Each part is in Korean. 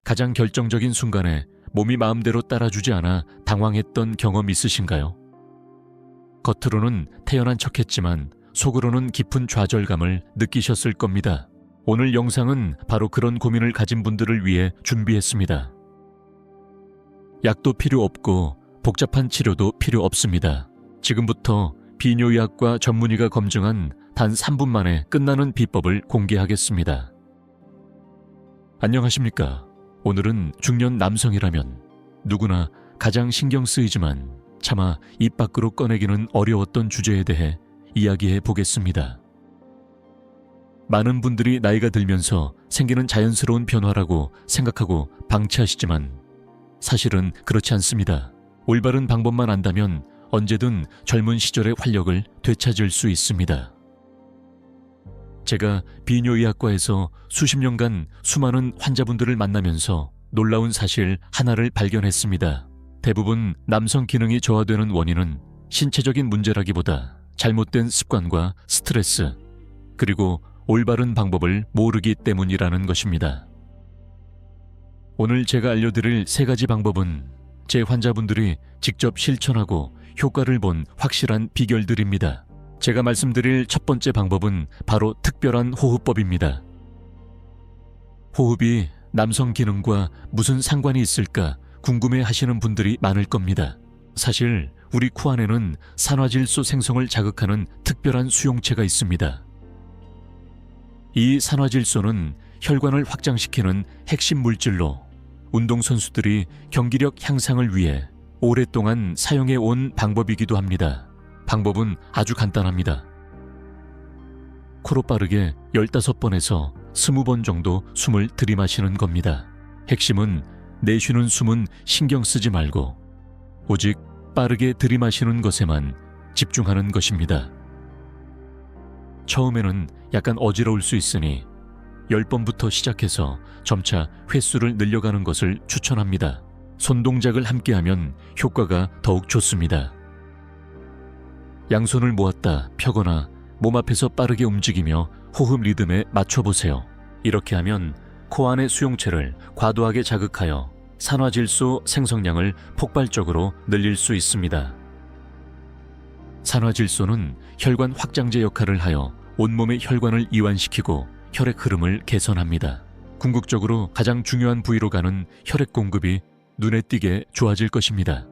가장 결정적인 순간에 몸이 마음대로 따라주지 않아 당황했던 경험 있으신가요? 겉으로는 태연한 척했지만 속으로는 깊은 좌절감을 느끼셨을 겁니다. 오늘 영상은 바로 그런 고민을 가진 분들을 위해 준비했습니다. 약도 필요 없고 복잡한 치료도 필요 없습니다. 지금부터 비뇨의학과 전문의가 검증한 단 3분 만에 끝나는 비법을 공개하겠습니다. 안녕하십니까? 오늘은 중년 남성이라면 누구나 가장 신경 쓰이지만 차마 입 밖으로 꺼내기는 어려웠던 주제에 대해 이야기해 보겠습니다. 많은 분들이 나이가 들면서 생기는 자연스러운 변화라고 생각하고 방치하시지만 사실은 그렇지 않습니다. 올바른 방법만 안다면 언제든 젊은 시절의 활력을 되찾을 수 있습니다. 제가 비뇨의학과에서 수십 년간 수많은 환자분들을 만나면서 놀라운 사실 하나를 발견했습니다. 대부분 남성 기능이 저하되는 원인은 신체적인 문제라기보다 잘못된 습관과 스트레스, 그리고 올바른 방법을 모르기 때문이라는 것입니다. 오늘 제가 알려드릴 3가지 방법은 제 환자분들이 직접 실천하고 효과를 본 확실한 비결들입니다. 제가 말씀드릴 첫 번째 방법은 바로 특별한 호흡법입니다. 호흡이 남성 기능과 무슨 상관이 있을까 궁금해 하시는 분들이 많을 겁니다. 사실 우리 코 안에는 산화질소 생성을 자극하는 특별한 수용체가 있습니다. 이 산화질소는 혈관을 확장시키는 핵심 물질로 운동선수들이 경기력 향상을 위해 오랫동안 사용해 온 방법이기도 합니다. 방법은 아주 간단합니다. 코로 빠르게 15번에서 20번 정도 숨을 들이마시는 겁니다. 핵심은 내쉬는 숨은 신경 쓰지 말고 오직 빠르게 들이마시는 것에만 집중하는 것입니다. 처음에는 약간 어지러울 수 있으니 10번부터 시작해서 점차 횟수를 늘려가는 것을 추천합니다. 손동작을 함께하면 효과가 더욱 좋습니다. 양손을 모았다 펴거나 몸 앞에서 빠르게 움직이며 호흡 리듬에 맞춰보세요. 이렇게 하면 코 안의 수용체를 과도하게 자극하여 산화질소 생성량을 폭발적으로 늘릴 수 있습니다. 산화질소는 혈관 확장제 역할을 하여 온몸의 혈관을 이완시키고 혈액 흐름을 개선합니다. 궁극적으로 가장 중요한 부위로 가는 혈액 공급이 눈에 띄게 좋아질 것입니다.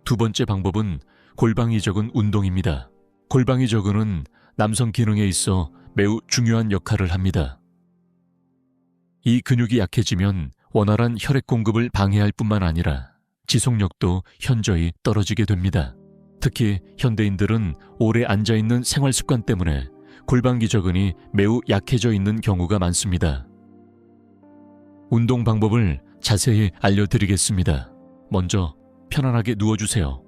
두 번째 방법은 골방이 적은 운동입니다. 골방이 적은은 남성 기능에 있어 매우 중요한 역할을 합니다. 이 근육이 약해지면 원활한 혈액 공급을 방해할 뿐만 아니라 지속력도 현저히 떨어지게 됩니다. 특히 현대인들은 오래 앉아있는 생활 습관 때문에 골반 기저근이 매우 약해져 있는 경우가 많습니다. 운동 방법을 자세히 알려드리겠습니다. 먼저 편안하게 누워주세요.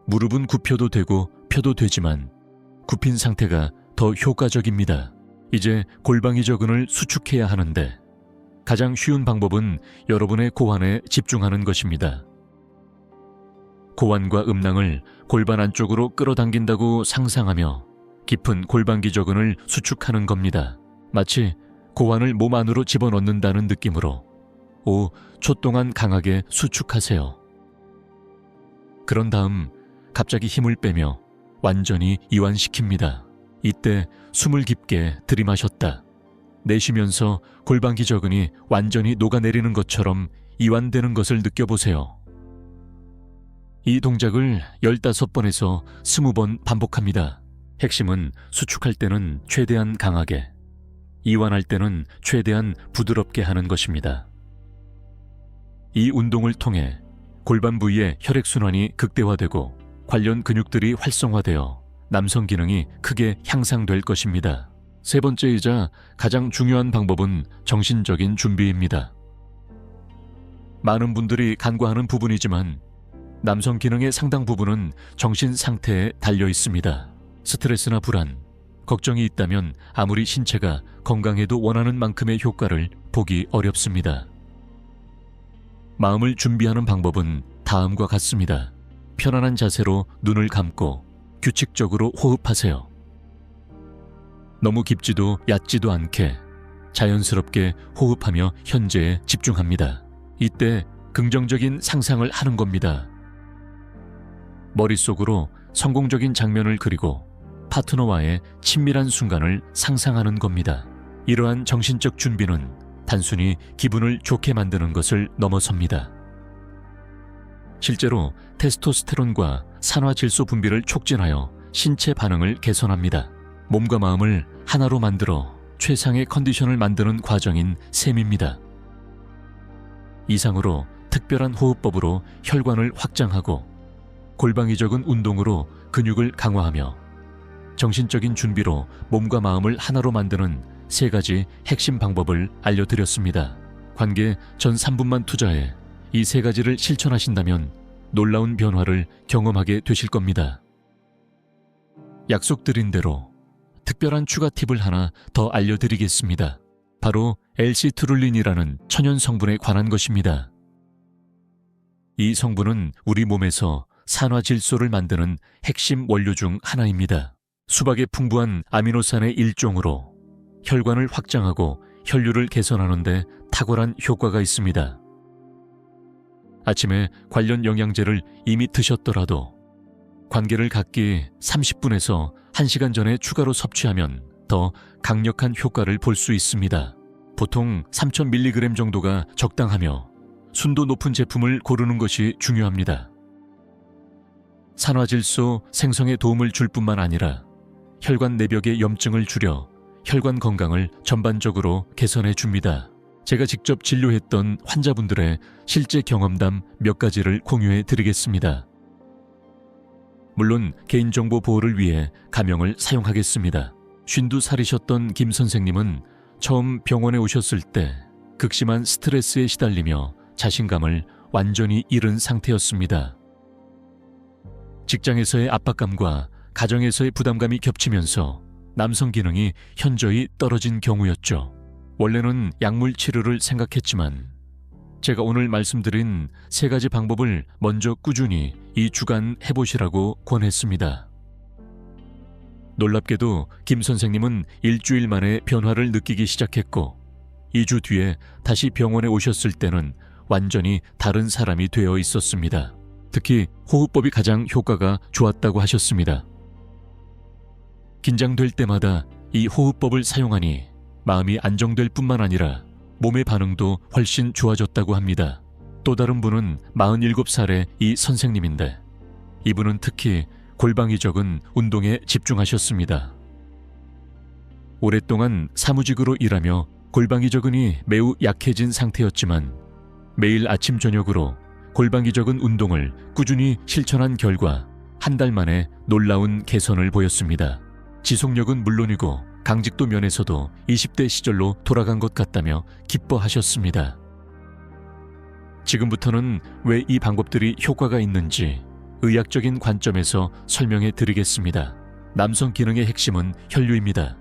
무릎은 굽혀도 되고 펴도 되지만 굽힌 상태가 더 효과적입니다. 이제 골방이 저근을 수축해야 하는데 가장 쉬운 방법은 여러분의 고환에 집중하는 것입니다. 고환과 음낭을 골반 안쪽으로 끌어당긴다고 상상하며 깊은 골반기 저근을 수축하는 겁니다. 마치 고환을 몸 안으로 집어넣는다는 느낌으로 5초 동안 강하게 수축하세요. 그런 다음 갑자기 힘을 빼며 완전히 이완시킵니다. 이때 숨을 깊게 들이마셨다 내쉬면서 골반기 저근이 완전히 녹아내리는 것처럼 이완되는 것을 느껴보세요. 이 동작을 15번에서 20번 반복합니다. 핵심은 수축할 때는 최대한 강하게, 이완할 때는 최대한 부드럽게 하는 것입니다. 이 운동을 통해 골반 부위의 혈액순환이 극대화되고 관련 근육들이 활성화되어 남성 기능이 크게 향상될 것입니다. 세 번째이자 가장 중요한 방법은 정신적인 준비입니다. 많은 분들이 간과하는 부분이지만 남성 기능의 상당 부분은 정신 상태에 달려 있습니다. 스트레스나 불안, 걱정이 있다면 아무리 신체가 건강해도 원하는 만큼의 효과를 보기 어렵습니다. 마음을 준비하는 방법은 다음과 같습니다. 편안한 자세로 눈을 감고 규칙적으로 호흡하세요. 너무 깊지도 얕지도 않게 자연스럽게 호흡하며 현재에 집중합니다. 이때 긍정적인 상상을 하는 겁니다. 머릿속으로 성공적인 장면을 그리고 파트너와의 친밀한 순간을 상상하는 겁니다. 이러한 정신적 준비는 단순히 기분을 좋게 만드는 것을 넘어섭니다. 실제로 테스토스테론과 산화질소 분비를 촉진하여 신체 반응을 개선합니다. 몸과 마음을 하나로 만들어 최상의 컨디션을 만드는 과정인 셈입니다. 이상으로 특별한 호흡법으로 혈관을 확장하고 골방이 적은 운동으로 근육을 강화하며 정신적인 준비로 몸과 마음을 하나로 만드는 3가지 핵심 방법을 알려드렸습니다. 관계 전 3분만 투자해 이 3가지를 실천하신다면 놀라운 변화를 경험하게 되실 겁니다. 약속드린 대로 특별한 추가 팁을 하나 더 알려드리겠습니다. 바로 엘시트룰린이라는 천연 성분에 관한 것입니다. 이 성분은 우리 몸에서 산화질소를 만드는 핵심 원료 중 하나입니다. 수박의 풍부한 아미노산의 일종으로 혈관을 확장하고 혈류를 개선하는 데 탁월한 효과가 있습니다. 아침에 관련 영양제를 이미 드셨더라도 관계를 갖기 30분에서 1시간 전에 추가로 섭취하면 더 강력한 효과를 볼 수 있습니다. 보통 3000mg 정도가 적당하며 순도 높은 제품을 고르는 것이 중요합니다. 산화질소 생성에 도움을 줄 뿐만 아니라 혈관 내벽의 염증을 줄여 혈관 건강을 전반적으로 개선해 줍니다. 제가 직접 진료했던 환자분들의 실제 경험담 몇 가지를 공유해 드리겠습니다. 물론 개인정보 보호를 위해 가명을 사용하겠습니다. 52살이셨던 김 선생님은 처음 병원에 오셨을 때 극심한 스트레스에 시달리며 자신감을 완전히 잃은 상태였습니다. 직장에서의 압박감과 가정에서의 부담감이 겹치면서 남성 기능이 현저히 떨어진 경우였죠. 원래는 약물 치료를 생각했지만 제가 오늘 말씀드린 3가지 방법을 먼저 꾸준히 2주간 해보시라고 권했습니다. 놀랍게도 김 선생님은 일주일 만에 변화를 느끼기 시작했고 2주 뒤에 다시 병원에 오셨을 때는 완전히 다른 사람이 되어 있었습니다. 특히 호흡법이 가장 효과가 좋았다고 하셨습니다. 긴장될 때마다 이 호흡법을 사용하니 마음이 안정될 뿐만 아니라 몸의 반응도 훨씬 좋아졌다고 합니다. 또 다른 분은 47살의 이 선생님인데 이분은 특히 골방이 적은 운동에 집중하셨습니다. 오랫동안 사무직으로 일하며 골방이 적은이 매우 약해진 상태였지만 매일 아침 저녁으로 골방이 적은 운동을 꾸준히 실천한 결과 한 달 만에 놀라운 개선을 보였습니다. 지속력은 물론이고 강직도 면에서도 20대 시절로 돌아간 것 같다며 기뻐하셨습니다. 지금부터는 왜 이 방법들이 효과가 있는지 의학적인 관점에서 설명해 드리겠습니다. 남성 기능의 핵심은 혈류입니다.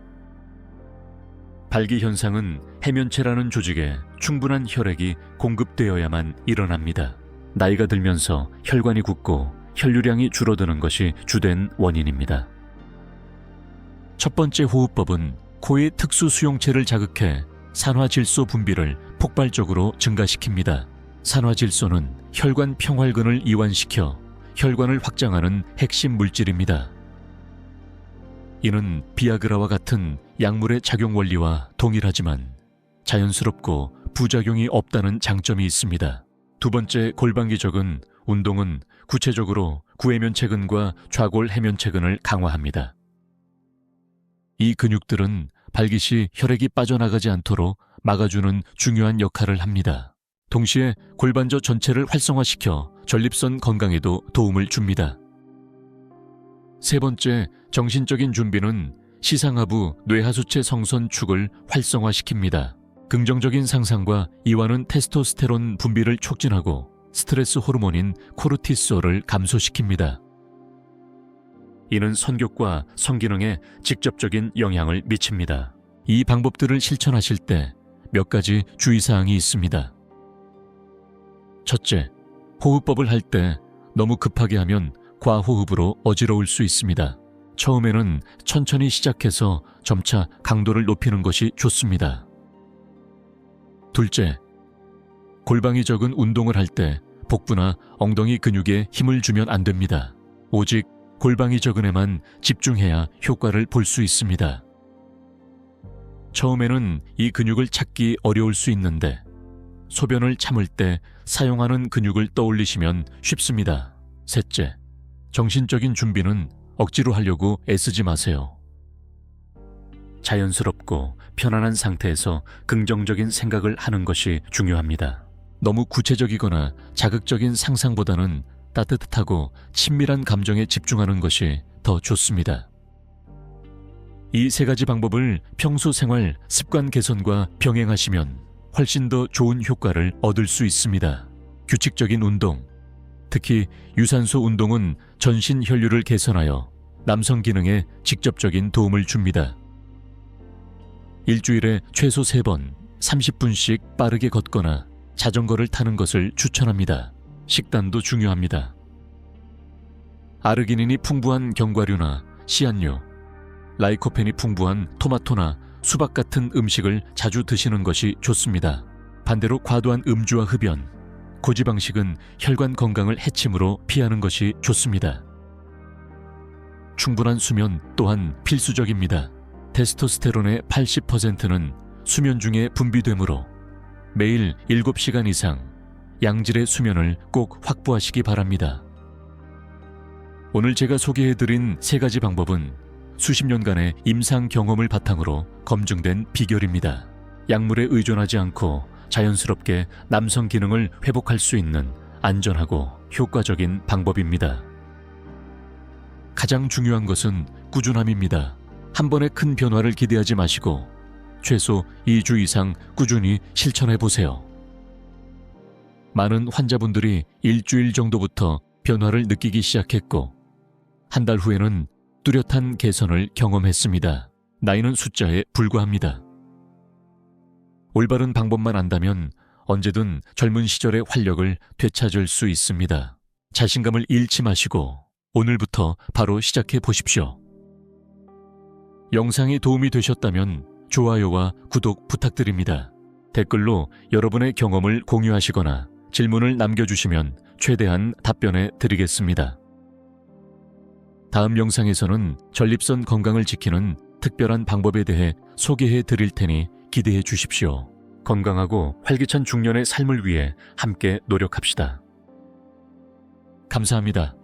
발기현상은 해면체라는 조직에 충분한 혈액이 공급되어야만 일어납니다. 나이가 들면서 혈관이 굳고 혈류량이 줄어드는 것이 주된 원인입니다. 첫 번째 호흡법은 코의 특수 수용체를 자극해 산화질소 분비를 폭발적으로 증가시킵니다. 산화질소는 혈관 평활근을 이완시켜 혈관을 확장하는 핵심 물질입니다. 이는 비아그라와 같은 약물의 작용 원리와 동일하지만 자연스럽고 부작용이 없다는 장점이 있습니다. 두 번째 골반기적은 운동은 구체적으로 구해면체근과 좌골해면체근을 강화합니다. 이 근육들은 발기 시 혈액이 빠져나가지 않도록 막아주는 중요한 역할을 합니다. 동시에 골반저 전체를 활성화시켜 전립선 건강에도 도움을 줍니다. 세 번째, 정신적인 준비는 시상하부 뇌하수체 성선축을 활성화시킵니다. 긍정적인 상상과 이완은 테스토스테론 분비를 촉진하고 스트레스 호르몬인 코르티솔을 감소시킵니다. 이는 성욕과 성기능에 직접적인 영향을 미칩니다. 이 방법들을 실천하실 때 몇 가지 주의사항이 있습니다. 첫째, 호흡법을 할 때 너무 급하게 하면 과호흡으로 어지러울 수 있습니다. 처음에는 천천히 시작해서 점차 강도를 높이는 것이 좋습니다. 둘째, 골방이 적은 운동을 할 때 복부나 엉덩이 근육에 힘을 주면 안 됩니다. 오직 골방이 적은 에만 집중해야 효과를 볼 수 있습니다. 처음에는 이 근육을 찾기 어려울 수 있는데 소변을 참을 때 사용하는 근육을 떠올리시면 쉽습니다. 셋째, 정신적인 준비는 억지로 하려고 애쓰지 마세요. 자연스럽고 편안한 상태에서 긍정적인 생각을 하는 것이 중요합니다. 너무 구체적이거나 자극적인 상상보다는 따뜻하고 친밀한 감정에 집중하는 것이 더 좋습니다. 이 세 가지 방법을 평소 생활 습관 개선과 병행하시면 훨씬 더 좋은 효과를 얻을 수 있습니다. 규칙적인 운동, 특히 유산소 운동은 전신 혈류를 개선하여 남성 기능에 직접적인 도움을 줍니다. 일주일에 최소 3번 30분씩 빠르게 걷거나 자전거를 타는 것을 추천합니다. 식단도 중요합니다. 아르기닌이 풍부한 견과류나 씨앗류, 라이코펜이 풍부한 토마토나 수박 같은 음식을 자주 드시는 것이 좋습니다. 반대로 과도한 음주와 흡연, 고지방식은 혈관 건강을 해치므로 피하는 것이 좋습니다. 충분한 수면 또한 필수적입니다. 테스토스테론의 80%는 수면 중에 분비되므로 매일 7시간 이상 양질의 수면을 꼭 확보하시기 바랍니다. 오늘 제가 소개해드린 3가지 방법은 수십 년간의 임상 경험을 바탕으로 검증된 비결입니다. 약물에 의존하지 않고 자연스럽게 남성 기능을 회복할 수 있는 안전하고 효과적인 방법입니다. 가장 중요한 것은 꾸준함입니다. 한 번에 큰 변화를 기대하지 마시고 최소 2주 이상 꾸준히 실천해 보세요. 많은 환자분들이 일주일 정도부터 변화를 느끼기 시작했고 한 달 후에는 뚜렷한 개선을 경험했습니다. 나이는 숫자에 불과합니다. 올바른 방법만 안다면 언제든 젊은 시절의 활력을 되찾을 수 있습니다. 자신감을 잃지 마시고 오늘부터 바로 시작해 보십시오. 영상이 도움이 되셨다면 좋아요와 구독 부탁드립니다. 댓글로 여러분의 경험을 공유하시거나 질문을 남겨주시면 최대한 답변해 드리겠습니다. 다음 영상에서는 전립선 건강을 지키는 특별한 방법에 대해 소개해 드릴 테니 기대해 주십시오. 건강하고 활기찬 중년의 삶을 위해 함께 노력합시다. 감사합니다.